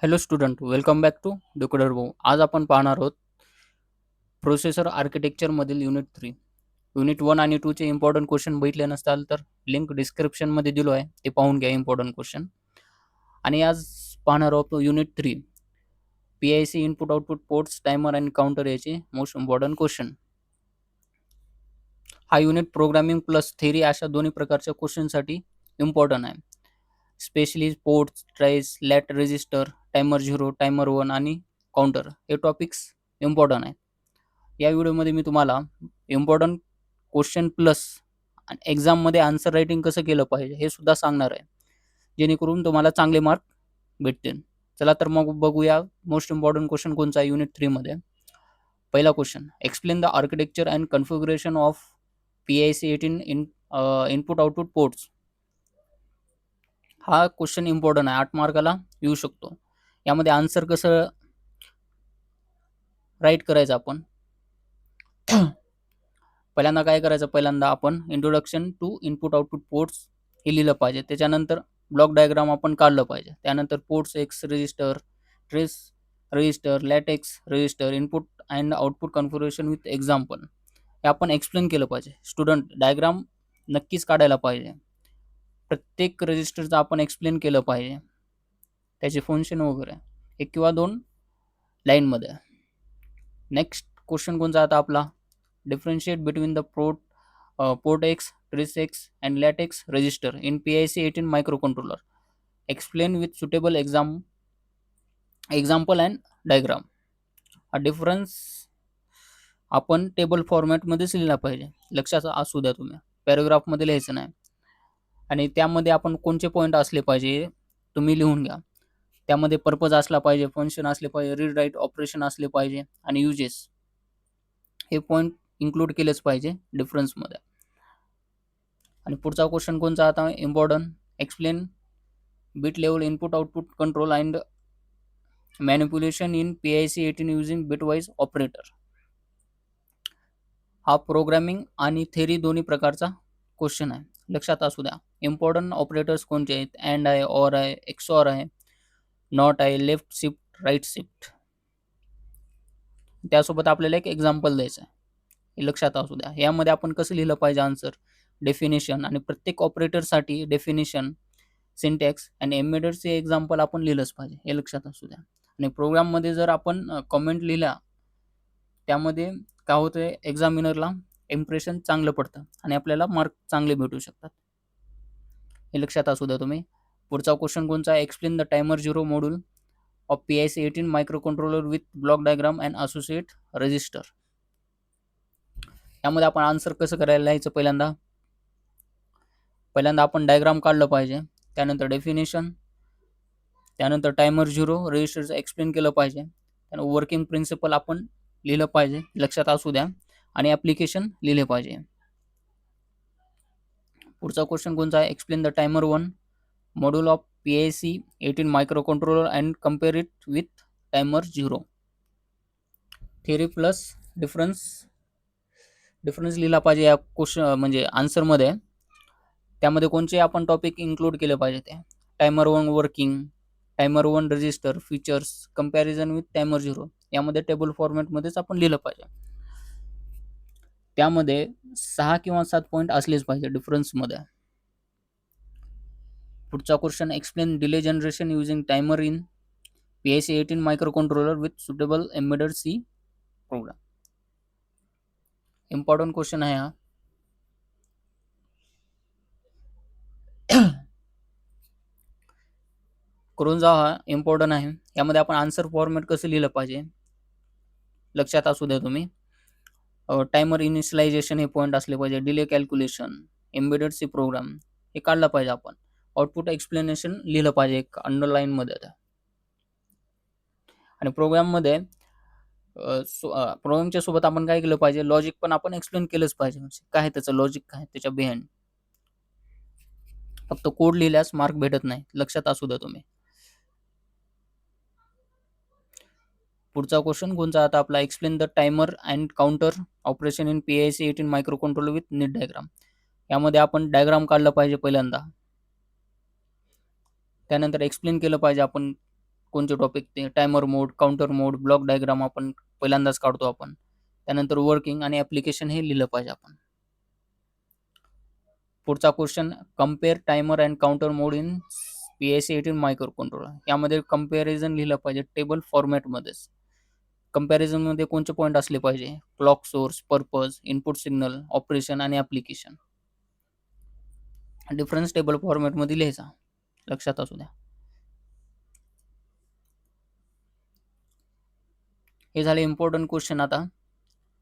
Hello student, welcome back to Dukdar Bhau. आज आपण पाहणार आहोत प्रोसेसर आर्किटेक्चरमधील युनिट 1 आणि 2 चे इम्पॉर्टंट क्वेश्चन बघितले नसताल तर लिंक डिस्क्रिप्शनमध्ये दिलो आहे, ते पाहून घ्या इम्पॉर्टंट क्वेश्चन. आणि आज पाहणार आहोत unit 3 PIC input output ports timer आणि काउंटर याचे मोस्ट इम्पॉर्टंट क्वेश्चन. हा युनिट प्रोग्रामिंग प्लस थेरी अशा दोन्ही प्रकारच्या क्वेश्चनसाठी इम्पॉर्टंट आहे. Specially ports, trace, lat register, timer 0, timer 1 आणि काउंटर हे टॉपिक्स इम्पॉर्टंट आहेत. या व्हिडिओमध्ये मी तुम्हाला इम्पॉर्टंट क्वेश्चन प्लस एक्झाममध्ये आन्सर रायटिंग कसं केलं पाहिजे हे सुद्धा सांगणार आहे, जेणेकरून तुम्हाला चांगले मार्क भेटतील. चला तर मग बघूया मोस्ट इम्पॉर्टंट क्वेश्चन कोणचा आहे युनिट 3 मध्ये. पहिला question, explain the architecture and configuration of PIC18 input output ports. हा क्वेश्चन इम्पॉर्टंट आहे, 8 मार्काला येऊ शकतो. यामध्ये आन्सर कसं राईट करायचं आपण. पहिल्यांदा काय करायचं, पहिल्यांदा आपण introduction to input output ports हे लिहिलं पाहिजे. त्याच्यानंतर ब्लॉक डायग्राम आपण काढलं पाहिजे. त्यानंतर ports x register, trace register, LaTeX register, input and output configuration with example हे आपण एक्सप्लेन केलं पाहिजे. स्टुडंट डायग्राम नक्कीच काढायला पाहिजे. प्रत्येक रजिस्टरचं आपण एक्सप्लेन केलं पाहिजे, त्याचे फंक्शन वगैरे 1 किंवा 2 लाईनमध्ये. नेक्स्ट क्वेश्चन कोणता आता आपला, differentiate between the port x, trace x and LaTeX register in PIC18 microcontroller. Explain with suitable example and diagram. हा डिफरन्स आपण टेबल फॉर्मॅटमध्येच लिहिला पाहिजे. लक्षात असू द्या, तुम्ही पॅराग्राफमध्ये लिहायचं नाही. आणि त्यामध्ये आपण कोणते पॉईंट असले पाहिजे तुम्ही लिहून घ्या. त्यामध्ये पर्पज असला पाहिजे, फंक्शन असले पाहिजे, रीड राईट ऑपरेशन असले पाहिजे आणि युजेस हे पॉईंट इन्क्लूड केलेच पाहिजे डिफरन्समध्ये. आणि पुढचा क्वेश्चन कोणता आता important, explain bit level input output control and manipulation in PIC18 using bitwise operator. हा प्रोग्रामिंग आणि थेरी दोन्ही प्रकारचा क्वेश्चन आहे, लक्षात असू द्या. इम्पॉर्टंट ऑपरेटर्स कोणते आहेत, अँड आहे, ऑर आहे, एक्सऑर आहे, नॉट आहे, लेफ्ट शिफ्ट, राईट शिफ्ट. त्यासोबत आपल्याला एक एक्झाम्पल द्यायचं आहे, हे लक्षात असू द्या. यामध्ये आपण कसं लिहिलं पाहिजे आन्सर, डेफिनेशन आणि प्रत्येक ऑपरेटरसाठी डेफिनेशन, सिंटॅक्स आणि एम्बेडेडचे एक्झाम्पल आपण लिहिलंच पाहिजे, हे लक्षात असू द्या. आणि प्रोग्राममध्ये जर आपण कमेंट लिहिला, त्यामध्ये काय होतं, एक्झामिनरला इम्प्रेशन चांगलं पडतं आणि आपल्याला मार्क चांगले भेटू शकतात, हे लक्षात असू द्या तुम्ही. पुढचा क्वेश्चन कोणता आहे, explain the timer 0 module of PIC18 microcontroller with block diagram and associate register. यामध्ये आपण आन्सर कसं करायला लिहायचं, पहिल्यांदा आपण डायग्राम काढलं पाहिजे. त्यानंतर डेफिनेशन, त्यानंतर टायमर 0 रजिस्टरचं एक्सप्लेन केलं पाहिजे. त्यानंतर वर्किंग प्रिन्सिपल आपण लिहिलं पाहिजे, लक्षात असू द्या. आणि ॲप्लिकेशन लिहिले पाहिजे. पुढचा क्वेश्चन कोणता आहे, explain the timer 1 module of PIC18 microcontroller and compare it with timer 0. Theory plus difference लिहिला पाहिजे या क्वेश्चन म्हणजे आन्सरमध्ये. त्यामध्ये कोणते आपण टॉपिक इन्क्लूड केले पाहिजे, ते timer 1 working, timer 1 register, features, comparison with timer 0 यामध्ये टेबल फॉर्मॅटमध्येच आपण लिहिलं पाहिजे. त्यामध्ये 6 किंवा 7 पॉईंट असलेच पाहिजे डिफरन्समध्ये. पुढचा question, explain delay generation using timer in PIC18 microcontroller with suitable embedded C program. Important question आहे हा. करून जा, हा इम्पॉर्टंट आहे. यामध्ये आपण आन्सर फॉर्मॅट कसं लिहिलं पाहिजे, लक्षात असू द्या तुम्ही. टायमर इनिशियलायझेशन हे पॉईंट असले पाहिजे, delay calculation, embedded C program हे काढलं पाहिजे आपण. आउटपुट एक्सप्लेनेशन लिहिलं पाहिजे एक अंडरलाईनमध्ये. आणि प्रोग्राममध्ये प्रोग्रामच्या सोबत आपण काय केलं पाहिजे, लॉजिक पण आपण एक्सप्लेन केलंच पाहिजे. म्हणजे काय त्याचं लॉजिक, काय त्याच्या बिहाइंड. फक्त कोड लिहिल्यास मार्क भेटत नाही, लक्षात असू द्या तुम्ही. पुढचा क्वेश्चन कोणता आता आपला, explain the timer and counter operation in PIC18 microcontroller with NEET diagram. यामध्ये आपण डायग्राम काढलं पाहिजे पहिल्यांदा. त्यानंतर एक्सप्लेन केलं पाहिजे आपण कोणते टॉपिक ते टायमर मोड, काउंटर मोड, ब्लॉक डायग्राम आपण पहिल्यांदाच काढतो आपण. त्यानंतर वर्किंग आणि ॲप्लिकेशन हे लिहिलं पाहिजे आपण. पुढचा question, compare timer and counter mode in PIC18 microcontroller. यामध्ये कंपॅरिझन लिहिलं पाहिजे टेबल फॉर्मॅटमध्येच. कंपॅरिझनमध्ये कोणते पॉईंट असले पाहिजे? Clock source, purpose, input signal, operation आणि ॲप्लिकेशन. डिफरन्स टेबल फॉर्मॅटमध्ये लिहायचा, लक्षात असू द्या. हे झाले इम्पॉर्टंट क्वेश्चन. आता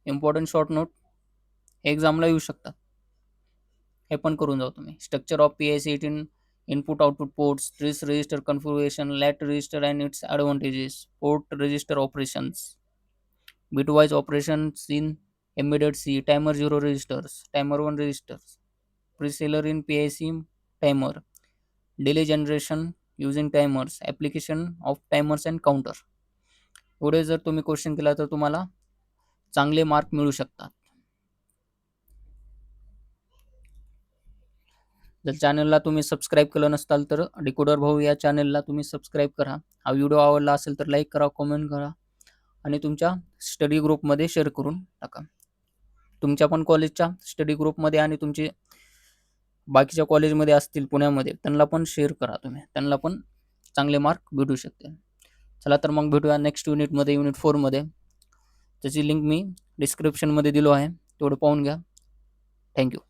इम्पॉर्टंट शॉर्ट नोट एक्झामला येऊ शकतात, हे पण करून जाऊ तुम्ही. Structure of PIC18 input output ports, TRIS register configuration, LAT register and its ॲडव्हांटेजेस, port register operations, bitwise operations in embedded C, timer 0 registers, timer 1 registers, presealer in PIC timer, delay generation using timers, application of timers and counter. एवढे जर तुम्ही question केला तर तुम्हाला चांगले mark मिळू शकतात. जर चॅनलला तुम्ही सबस्क्राईब केलं नसाल तर डिकोडर भाऊ या चॅनलला तुम्ही सबस्क्राईब करा. हा व्हिडिओ आवडला असेल तर लाईक करा, कमेंट करा आणि तुमच्या स्टडी ग्रुपमध्ये शेअर करून टाका. तुमच्या पण कॉलेजच्या स्टडी ग्रुपमध्ये आणि तुमचे बाकीच्या कॉलेजमध्ये असतील पुण्यामध्ये, त्यांना पण शेअर करा तुम्ही, त्यांना पण चांगले मार्क भेटू शकते. चला तर मग भेटूया नेक्स्ट युनिटमध्ये, युनिट 4मध्ये. त्याची लिंक मी डिस्क्रिप्शनमध्ये दिलो आहे, तेवढं पाहून घ्या. थँक्यू.